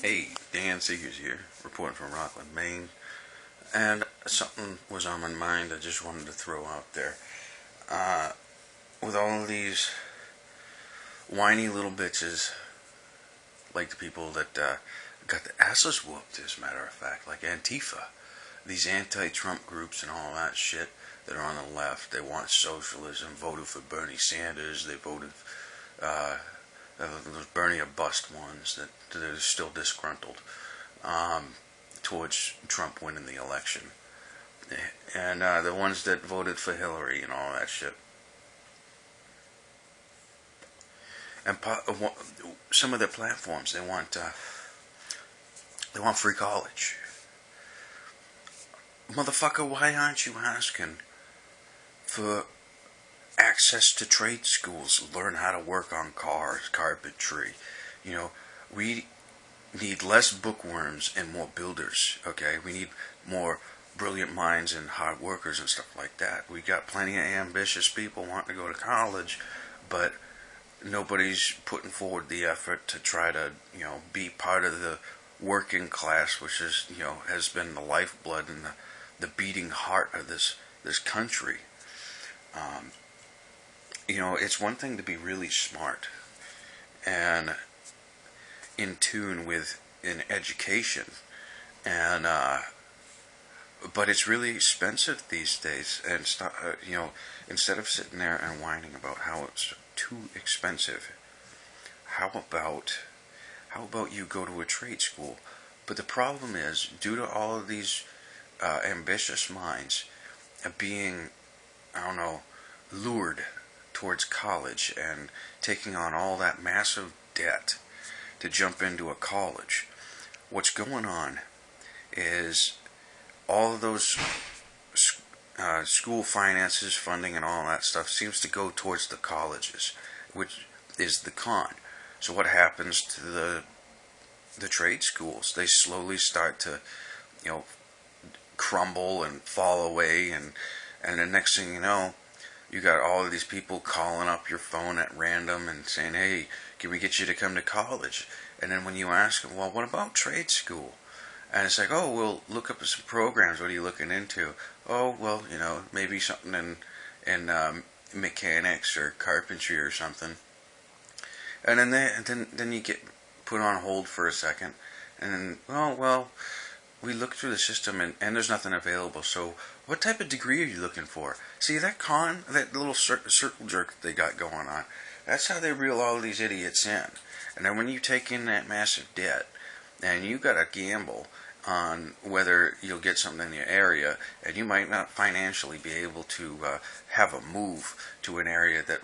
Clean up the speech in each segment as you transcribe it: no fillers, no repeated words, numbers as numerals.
Hey, Dan Seegers here, reporting from Rockland, Maine. And something was on my mind I just wanted to throw out there. Uh, with all of these whiny little bitches, like the people that got the asses whooped, as a matter of fact, like Antifa, these anti-Trump groups and all that shit that are on the left, they want socialism, voted for Bernie Sanders, they voted uh, those Bernie or bust ones that are still disgruntled towards Trump winning the election, and the ones that voted for Hillary and all that shit. And some of their platforms, they want free college. Motherfucker, why aren't you asking for access to trade schools, learn how to work on cars, carpentry? You know, we need less bookworms and more builders, okay? We need more brilliant minds and hard workers and stuff like that. We got plenty of ambitious people wanting to go to college, but nobody's putting forward the effort to try to, be part of the working class, which is, has been the lifeblood and the beating heart of this country. Um, it's one thing to be really smart and in tune with an education, and but it's really expensive these days. And instead of sitting there and whining about how it's too expensive, how about you go to a trade school? But the problem is, due to all of these ambitious minds being, I don't know, lured towards college and taking on all that massive debt to jump into a college, what's going on is all of those school finances, funding, and all that stuff seems to go towards the colleges, which is the con. So what happens to the trade schools? They slowly start to, crumble and fall away, and the next thing you know, you got all of these people calling up your phone at random and saying, "Hey, can we get you to come to college?" And then when you ask them, "Well, what about trade school?" And it's like, "Oh, we'll look up some programs. What are you looking into?" "Oh, well, maybe something in mechanics or carpentry or something." And then you get put on hold for a second, and then, "Oh, well, we looked through the system and there's nothing available. So what type of degree are you looking for?" See, that little circle jerk that they got going on, that's how they reel all these idiots in. And then when you take in that massive debt, and you got to gamble on whether you'll get something in your area, and you might not financially be able to have a move to an area that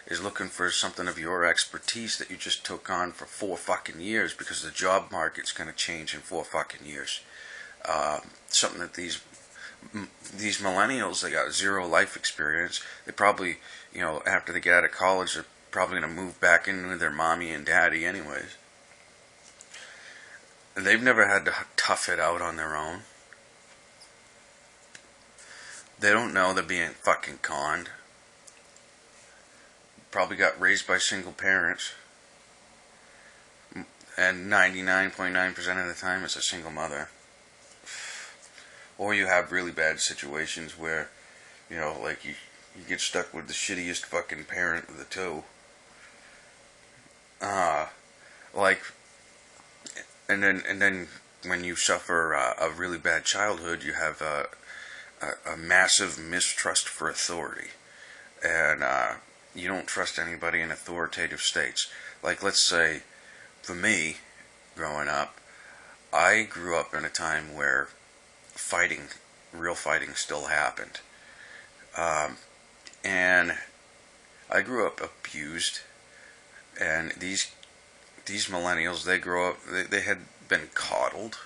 is looking for something of your expertise that you just took on for 4 fucking years, because the job market's going to change in 4 fucking years. Something that these millennials, they got zero life experience. They probably, after they get out of college, they're probably going to move back in with their mommy and daddy anyways. They've never had to tough it out on their own. They don't know they're being fucking conned. Probably got raised by single parents. And 99.9% of the time it's a single mother. Or you have really bad situations where, like you get stuck with the shittiest fucking parent of the two. Like, and then when you suffer a really bad childhood, you have a massive mistrust for authority, and you don't trust anybody in authoritative states. Like, let's say, for me, growing up, I grew up in a time where real fighting still happened. And I grew up abused, and these millennials, they grow up, they had been coddled.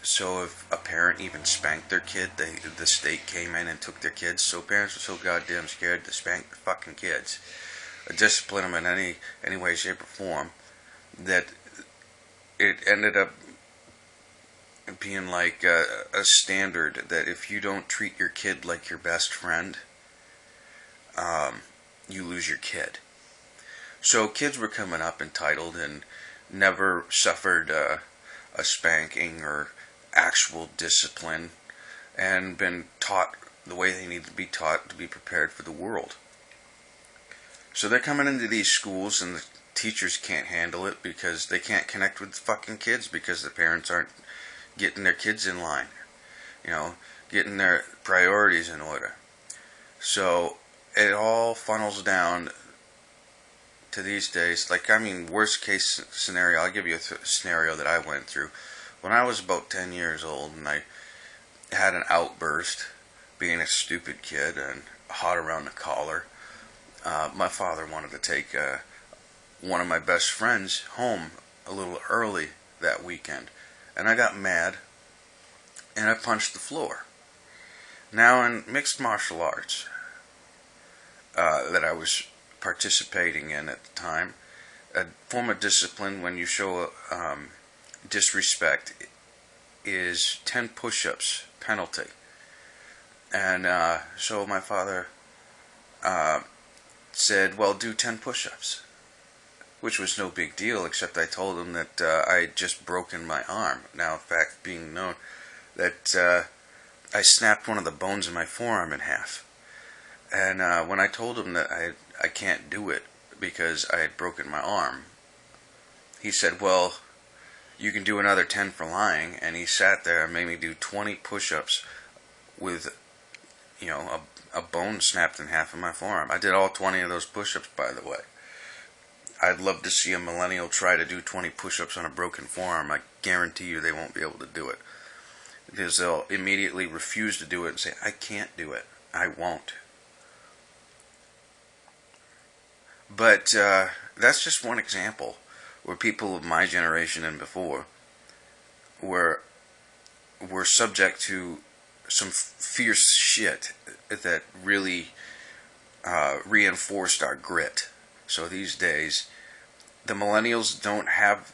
So if a parent even spanked their kid, the state came in and took their kids. So parents were so goddamn scared to spank the fucking kids, or discipline them in any way, shape, or form, that it ended up being like a standard that if you don't treat your kid like your best friend, you lose your kid. So kids were coming up entitled and never suffered a spanking or actual discipline, and been taught the way they need to be taught to be prepared for the world. So they're coming into these schools and the teachers can't handle it because they can't connect with the fucking kids because the parents aren't getting their kids in line, getting their priorities in order. So it all funnels down to these days. Worst case scenario, I'll give you a scenario that I went through. When I was about 10 years old and I had an outburst, being a stupid kid and hot around the collar, my father wanted to take one of my best friends home a little early that weekend. And I got mad and I punched the floor. Now, in mixed martial arts that I was participating in at the time, a form of discipline when you show disrespect is 10 push-ups penalty. And so my father said, well, do 10 push-ups, which was no big deal, except I told him that I had just broken my arm. Now, in fact, being known that I snapped one of the bones in my forearm in half. And when I told him that I can't do it because I had broken my arm, he said, well, you can do another 10 for lying. And he sat there and made me do 20 push-ups with, a bone snapped in half in my forearm. I did all 20 of those push-ups, by the way. I'd love to see a millennial try to do 20 push-ups on a broken forearm. I guarantee you they won't be able to do it, because they'll immediately refuse to do it and say, I can't do it. I won't. But that's just one example where people of my generation and before were subject to some fierce shit that really reinforced our grit. So these days, the millennials don't have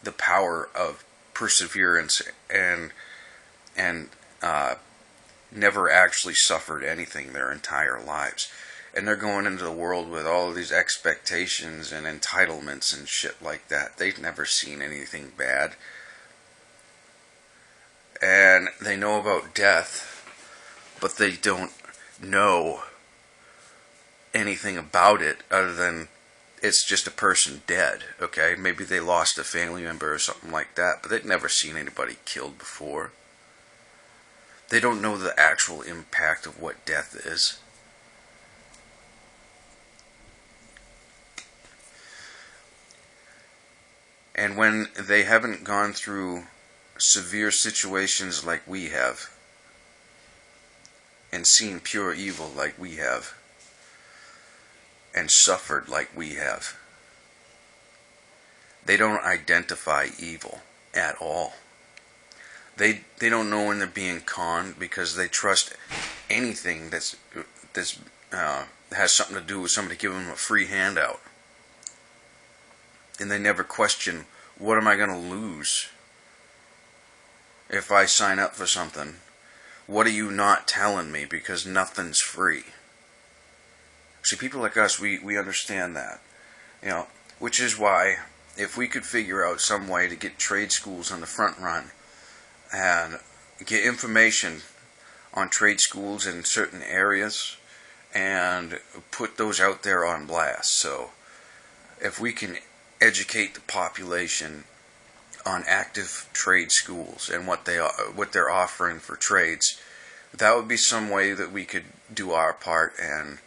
the power of perseverance and never actually suffered anything their entire lives. And they're going into the world with all of these expectations and entitlements and shit like that. They've never seen anything bad. And they know about death, but they don't know anything about it other than it's just a person dead, okay? Maybe they lost a family member or something like that, but they've never seen anybody killed before. They don't know the actual impact of what death is. And when they haven't gone through severe situations like we have, and seen pure evil like we have, and suffered like we have, they don't identify evil at all. They don't know when they're being conned because they trust anything that's has something to do with somebody giving them a free handout. And they never question, what am I going to lose if I sign up for something? What are you not telling me? Because nothing's free. See, people like us, we understand that. Which is why, if we could figure out some way to get trade schools on the front run and get information on trade schools in certain areas and put those out there on blast. So if we can educate the population on active trade schools and what they're offering for trades, that would be some way that we could do our part and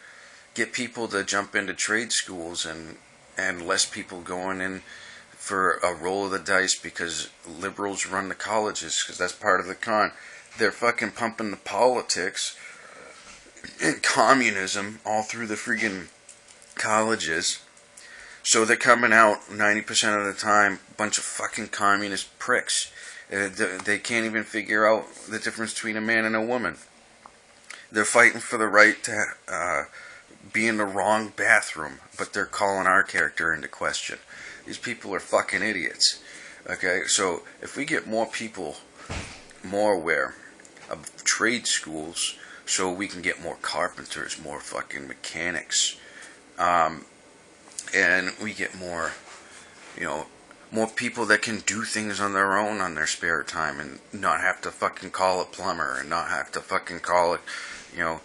get people to jump into trade schools and less people going in for a roll of the dice because liberals run the colleges, because that's part of the con. They're fucking pumping the politics and communism all through the freaking colleges. So they're coming out 90% of the time a bunch of fucking communist pricks. They can't even figure out the difference between a man and a woman. They're fighting for the right to be in the wrong bathroom, but they're calling our character into question. These people are fucking idiots. Okay, so if we get more people more aware of trade schools, so we can get more carpenters, more fucking mechanics, and we get more, you know, more people that can do things on their own on their spare time and not have to fucking call a plumber and not have to fucking call it, you know,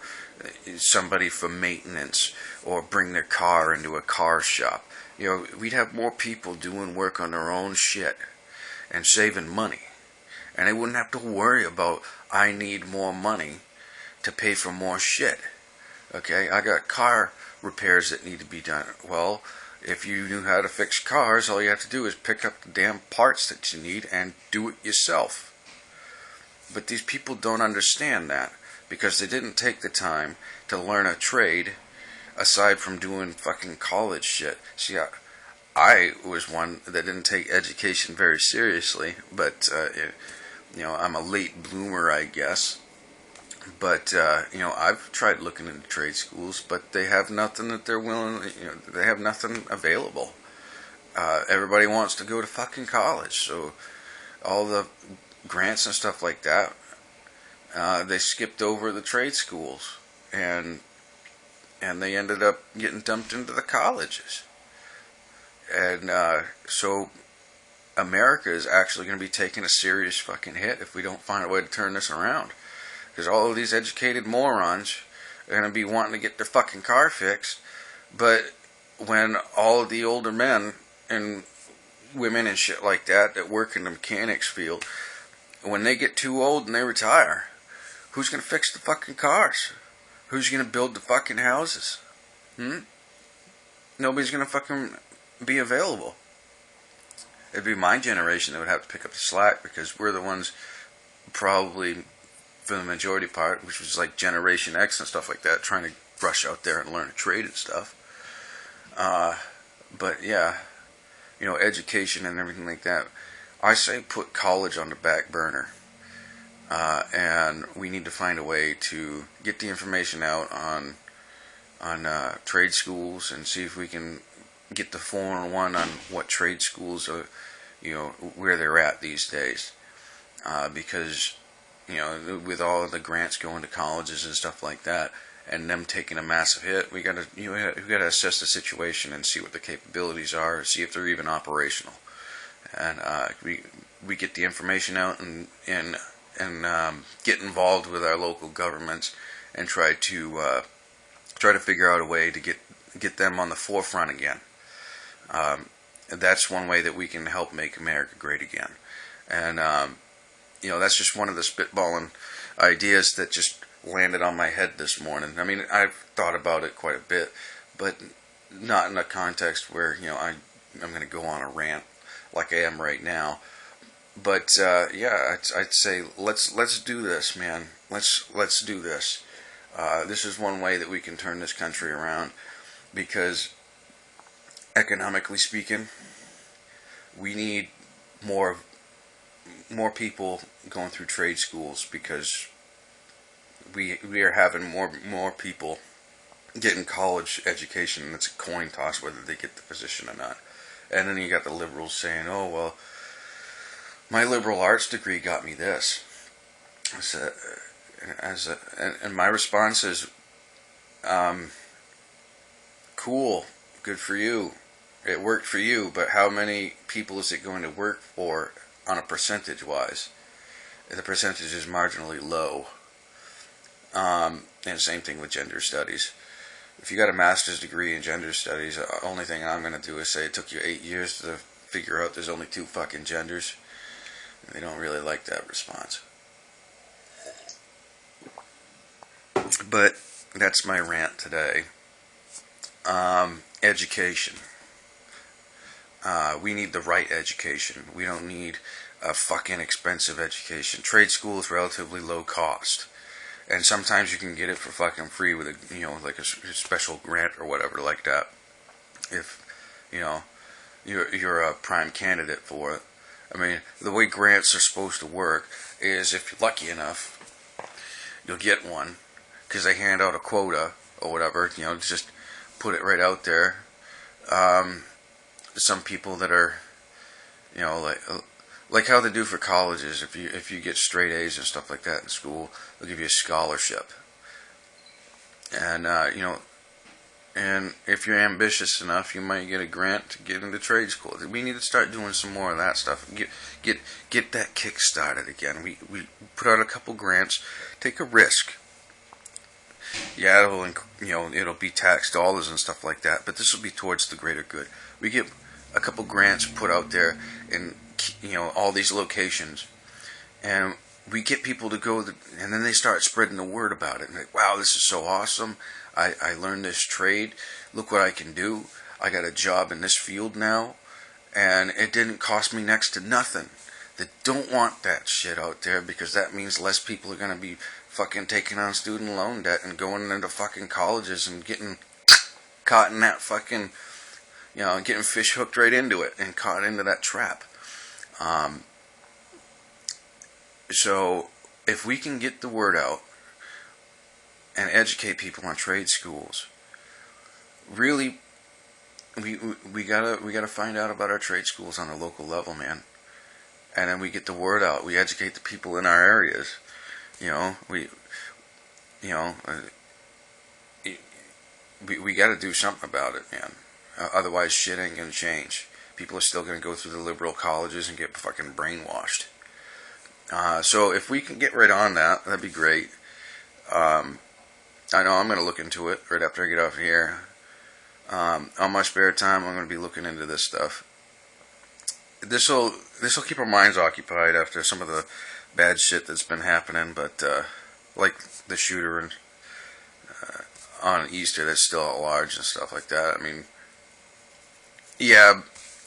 somebody for maintenance or bring their car into a car shop. You know, we'd have more people doing work on their own shit and saving money. And they wouldn't have to worry about, I need more money to pay for more shit. Okay, I got car repairs that need to be done. Well, if you knew how to fix cars, all you have to do is pick up the damn parts that you need and do it yourself. But these people don't understand that because they didn't take the time to learn a trade aside from doing fucking college shit. See, I was one that didn't take education very seriously, but you know, I'm a late bloomer, I guess. But you know, I've tried looking into trade schools, but they have nothing that they're willing. You know, they have nothing available. Everybody wants to go to fucking college, so all the grants and stuff like that, they skipped over the trade schools, and they ended up getting dumped into the colleges, and so America is actually going to be taking a serious fucking hit if we don't find a way to turn this around. Because all of these educated morons are going to be wanting to get their fucking car fixed, but when all of the older men and women and shit like that work in the mechanics field, when they get too old and they retire, who's going to fix the fucking cars? Who's going to build the fucking houses? Nobody's going to fucking be available. It'd be my generation that would have to pick up the slack because we're the ones probably, for the majority part, which was like Generation X and stuff like that, trying to rush out there and learn a trade and stuff. But yeah, you know, education and everything like that. I say put college on the back burner. And we need to find a way to get the information out on trade schools and see if we can get the 411 on what trade schools are, you know, where they're at these days. Because, you know, with all of the grants going to colleges and stuff like that, and them taking a massive hit, we gotta assess the situation and see what the capabilities are, see if they're even operational, and we get the information out and get involved with our local governments and try to figure out a way to get them on the forefront again. That's one way that we can help make America great again. And you know, that's just one of the spitballing ideas that just landed on my head this morning. I mean, I've thought about it quite a bit, but not in a context where, you know, I'm going to go on a rant like I am right now. But yeah, I'd say let's do this, man. Let's do this. This is one way that we can turn this country around, because economically speaking, we need more people going through trade schools, because we are having more people getting college education, and it's a coin toss whether they get the position or not. And then you got the liberals saying, "Oh well, my liberal arts degree got me this." And my response is, cool, good for you. It worked for you, but how many people is it going to work for on a percentage wise? The percentage is marginally low. And same thing with gender studies. If you got a master's degree in gender studies, the only thing I'm going to do is say it took you 8 years to figure out there's only 2 fucking genders. And they don't really like that response. But that's my rant today. Education. We need the right education. We don't need a fucking expensive education. Trade school is relatively low cost, and sometimes you can get it for fucking free with a, you know, like a special grant or whatever like that. If, you know, you're a prime candidate for it. I mean, the way grants are supposed to work is, if you're lucky enough, you'll get one, because they hand out a quota or whatever. You know, just put it right out there. Some people that are, you know, like how they do for colleges. If you get straight A's and stuff like that in school, they'll give you a scholarship. And you know, And if you're ambitious enough, you might get a grant to get into trade school. We need to start doing some more of that stuff. Get that kick started again. We put out a couple grants. Take a risk. Yeah, it'll be tax dollars and stuff like that, but this will be towards the greater good. We get a couple grants put out there in all these locations, and we get people to go, and then they start spreading the word about it. And like, wow, this is so awesome. I learned this trade. Look what I can do. I got a job in this field now, and it didn't cost me next to nothing. They don't want that shit out there, because that means less people are going to be fucking taking on student loan debt and going into fucking colleges and getting caught in that fucking, getting fish hooked right into it and caught into that trap. So if we can get the word out and educate people on trade schools, really, we gotta find out about our trade schools on a local level, man. And then we get the word out. We educate the people in our areas. We got to do something about it, man. Otherwise, shit ain't gonna change. People are still gonna go through the liberal colleges and get fucking brainwashed. So if we can get right on that, that'd be great. I know I'm gonna look into it right after I get off here. On my spare time, I'm gonna be looking into this stuff. This'll keep our minds occupied after some of the bad shit that's been happening, but like the shooter on Easter that's still at large and stuff like that. I mean, yeah,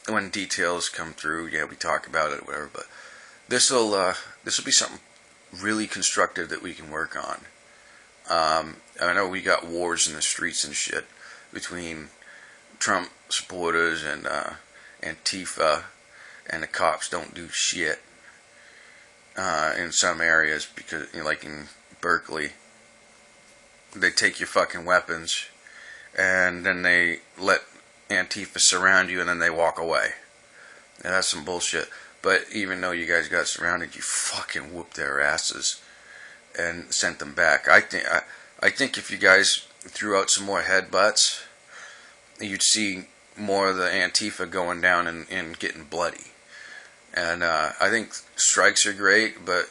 when details come through, yeah, we talk about it, whatever. But this'll be something really constructive that we can work on. I know we got wars in the streets and shit between Trump supporters and Antifa, and the cops don't do shit in some areas, because like in Berkeley, they take your fucking weapons and then they let Antifa surround you and then they walk away. And that's some bullshit. But even though you guys got surrounded, you fucking whooped their asses and sent them back. I think if you guys threw out some more headbutts, you'd see more of the Antifa going down and getting bloody. And I think strikes are great, but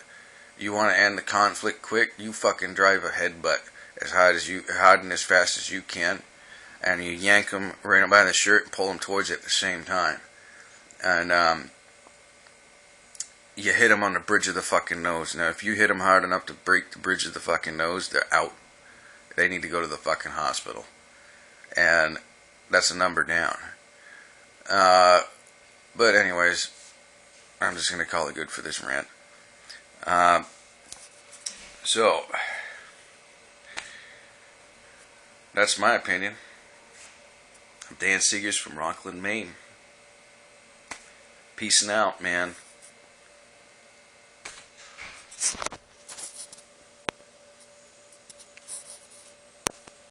you want to end the conflict quick, you fucking drive a headbutt as hard and as fast as you can, and you yank them right by the shirt and pull them towards it at the same time. And you hit them on the bridge of the fucking nose. Now, if you hit them hard enough to break the bridge of the fucking nose, they're out. They need to go to the fucking hospital. And that's a number down. But anyways, I'm just going to call it good for this rant. So, that's my opinion. I'm Dan Seegers from Rockland, Maine. Peacing out, man.